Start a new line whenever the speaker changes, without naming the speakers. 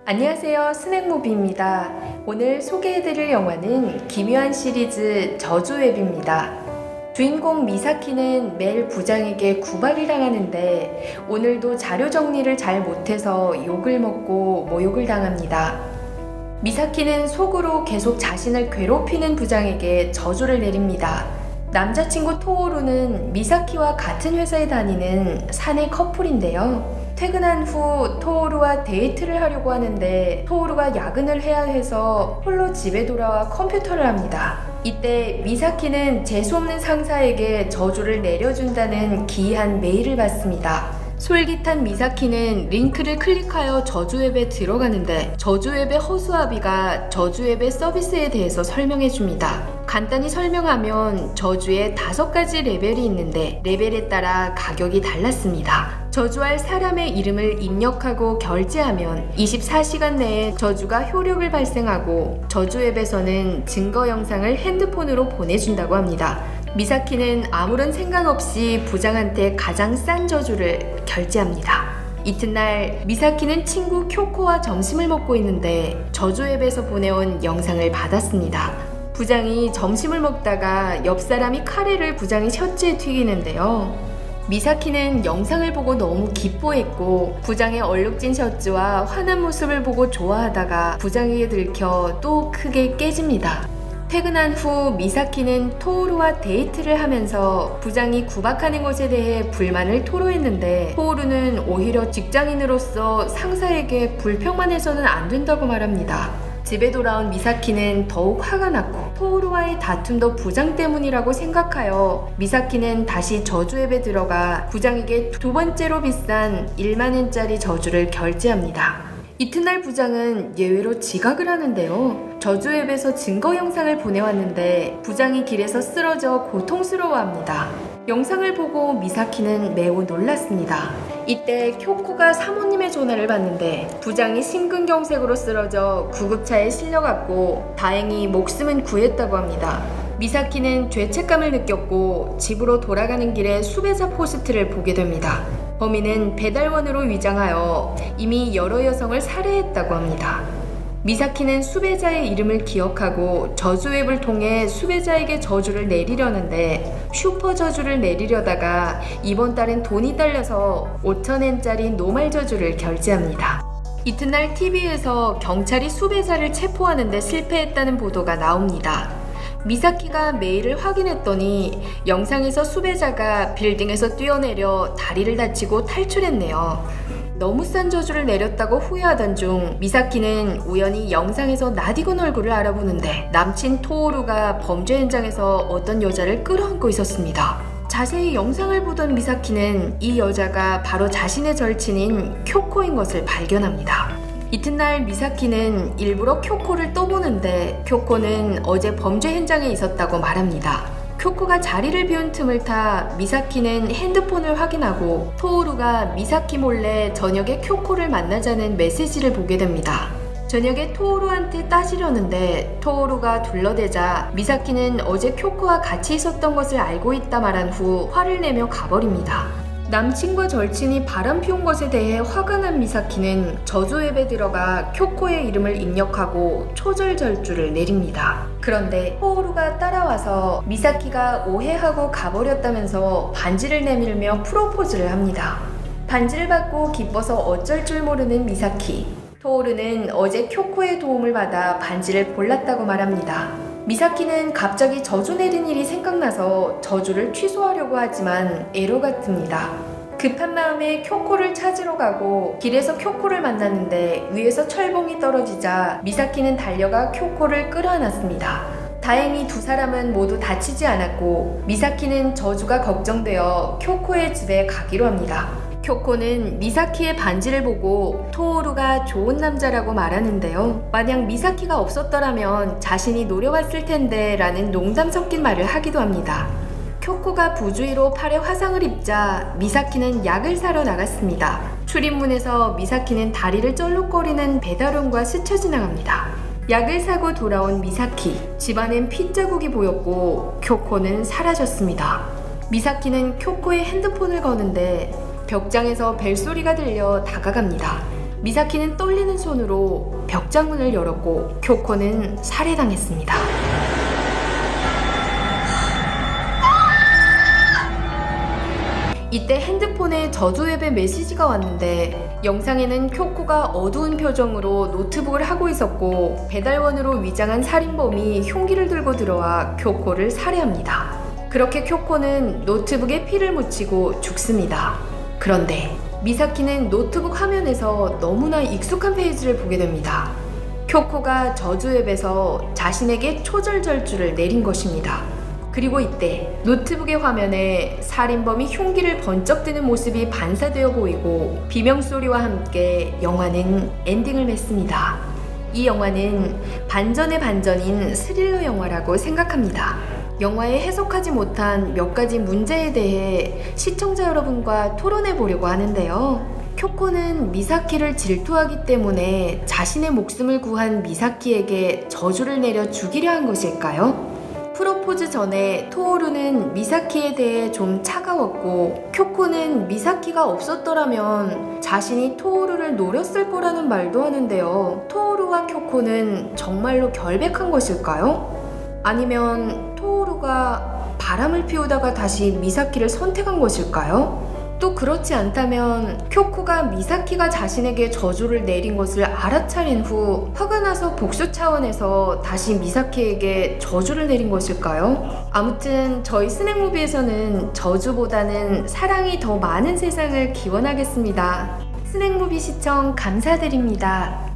안녕하세요, 스낵모비입니다. 오늘 소개해드릴 영화는 기묘한 시리즈 저주웹입니다. 주인공 미사키는 매일 부장에게 구박을 당하는데 오늘도 자료 정리를 잘 못해서 욕을 먹고 모욕을 당합니다. 미사키는 속으로 계속 자신을 괴롭히는 부장에게 저주를 내립니다. 남자친구 토오루는 미사키와 같은 회사에 다니는 사내 커플인데요. 퇴근한 후 토오루와 데이트를 하려고 하는데 토오루가 야근을 해야 해서 홀로 집에 돌아와 컴퓨터를 합니다. 이때 미사키는 재수없는 상사에게 저주를 내려준다는 기이한 메일을 받습니다. 솔깃한 미사키는 링크를 클릭하여 저주웹에 들어가는데 저주웹의 허수아비가 저주웹의 서비스에 대해서 설명해줍니다. 간단히 설명하면 저주에 5가지 레벨이 있는데 레벨에 따라 가격이 달랐습니다. 저주할 사람의 이름을 입력하고 결제하면 24시간 내에 저주가 효력을 발생하고 저주앱에서는 증거 영상을 핸드폰으로 보내준다고 합니다. 미사키는 아무런 생각 없이 부장한테 가장 싼 저주를 결제합니다. 이튿날 미사키는 친구 쿄코와 점심을 먹고 있는데 저주앱에서 보내온 영상을 받았습니다. 부장이 점심을 먹다가 옆 사람이 카레를 부장의 셔츠에 튀기는데요. 미사키는 영상을 보고 너무 기뻐했고 부장의 얼룩진 셔츠와 화난 모습을 보고 좋아하다가 부장에게 들켜 또 크게 깨집니다. 퇴근한 후 미사키는 토오루와 데이트를 하면서 부장이 구박하는 것에 대해 불만을 토로했는데 토오루는 오히려 직장인으로서 상사에게 불평만 해서는 안 된다고 말합니다. 집에 돌아온 미사키는 더욱 화가 났고 토오루와의 다툼도 부장 때문이라고 생각하여 미사키는 다시 저주앱에 들어가 부장에게 2번째로 비싼 10,000엔짜리 저주를 결제합니다. 이튿날 부장은 예외로 지각을 하는데요. 저주앱에서 증거 영상을 보내왔는데 부장이 길에서 쓰러져 고통스러워합니다. 영상을 보고 미사키는 매우 놀랐습니다. 이때 쿄코가 사모님의 전화를 받는데 부장이 심근경색으로 쓰러져 구급차에 실려갔고 다행히 목숨은 구했다고 합니다. 미사키는 죄책감을 느꼈고 집으로 돌아가는 길에 수배자 포스트를 보게 됩니다. 범인은 배달원으로 위장하여 이미 여러 여성을 살해했다고 합니다. 미사키는 수배자의 이름을 기억하고 저주웹을 통해 수배자에게 저주를 내리려는데 슈퍼 저주를 내리려다가 이번 달엔 돈이 딸려서 5,000엔짜리 노말 저주를 결제합니다. 이튿날 TV에서 경찰이 수배자를 체포하는데 실패했다는 보도가 나옵니다. 미사키가 메일을 확인했더니 영상에서 수배자가 빌딩에서 뛰어내려 다리를 다치고 탈출했네요. 너무 싼 저주를 내렸다고 후회하던 중 미사키는 우연히 영상에서 나디건 얼굴을 알아보는데 남친 토오루가 범죄 현장에서 어떤 여자를 끌어안고 있었습니다. 자세히 영상을 보던 미사키는 이 여자가 바로 자신의 절친인 쿄코인 것을 발견합니다. 이튿날 미사키는 일부러 쿄코를 또 보는데 쿄코는 어제 범죄 현장에 있었다고 말합니다. 쿄코가 자리를 비운 틈을 타 미사키는 핸드폰을 확인하고 토오루가 미사키 몰래 저녁에 쿄코를 만나자는 메시지를 보게 됩니다. 저녁에 토오루한테 따지려는데 토오루가 둘러대자 미사키는 어제 쿄코와 같이 있었던 것을 알고 있다 말한 후 화를 내며 가버립니다. 남친과 절친이 바람 피운 것에 대해 화가 난 미사키는 저주앱에 들어가 쿄코의 이름을 입력하고 초절절주를 내립니다. 그런데 토오루가 따라와서 미사키가 오해하고 가버렸다면서 반지를 내밀며 프로포즈를 합니다. 반지를 받고 기뻐서 어쩔 줄 모르는 미사키. 토오루는 어제 쿄코의 도움을 받아 반지를 골랐다고 말합니다. 미사키는 갑자기 저주 내린 일이 생각나서 저주를 취소하려고 하지만 에러가 뜹니다. 급한 마음에 쿄코를 찾으러 가고 길에서 쿄코를 만났는데 위에서 철봉이 떨어지자 미사키는 달려가 쿄코를 끌어안았습니다. 다행히 두 사람은 모두 다치지 않았고 미사키는 저주가 걱정되어 쿄코의 집에 가기로 합니다. 쿄코는 미사키의 반지를 보고 토오루가 좋은 남자라고 말하는데요. 만약 미사키가 없었더라면 자신이 노려왔을 텐데 라는 농담 섞인 말을 하기도 합니다. 쿄코가 부주의로 팔에 화상을 입자 미사키는 약을 사러 나갔습니다. 출입문에서 미사키는 다리를 쩔룩거리는 배달원과 스쳐 지나갑니다. 약을 사고 돌아온 미사키. 집안엔 핏자국이 보였고 쿄코는 사라졌습니다. 미사키는 쿄코의 핸드폰을 거는데 벽장에서 벨소리가 들려 다가갑니다. 미사키는 떨리는 손으로 벽장문을 열었고 쿄코는 살해당했습니다. 이때 핸드폰에 저주웹의 메시지가 왔는데 영상에는 쿄코가 어두운 표정으로 노트북을 하고 있었고 배달원으로 위장한 살인범이 흉기를 들고 들어와 쿄코를 살해합니다. 그렇게 쿄코는 노트북에 피를 묻히고 죽습니다. 그런데 미사키는 노트북 화면에서 너무나 익숙한 페이지를 보게 됩니다. 쿄코가 저주웹에서 자신에게 초절절주를 내린 것입니다. 그리고 이때 노트북의 화면에 살인범이 흉기를 번쩍 드는 모습이 반사되어 보이고 비명소리와 함께 영화는 엔딩을 맺습니다. 이 영화는 반전의 반전인 스릴러 영화라고 생각합니다. 영화에 해석하지 못한 몇 가지 문제에 대해 시청자 여러분과 토론해 보려고 하는데요. 쿄코는 미사키를 질투하기 때문에 자신의 목숨을 구한 미사키에게 저주를 내려 죽이려 한 것일까요? 프로포즈 전에 토오루는 미사키에 대해 좀 차가웠고 쿄코는 미사키가 없었더라면 자신이 토오루를 노렸을 거라는 말도 하는데요. 토오루와 쿄코는 정말로 결백한 것일까요? 아니면 토오루가 바람을 피우다가 다시 미사키를 선택한 것일까요? 또 그렇지 않다면 쿄코가 미사키가 자신에게 저주를 내린 것을 알아차린 후 화가 나서 복수 차원에서 다시 미사키에게 저주를 내린 것일까요? 아무튼 저희 스낵무비에서는 저주보다는 사랑이 더 많은 세상을 기원하겠습니다. 스낵무비 시청 감사드립니다.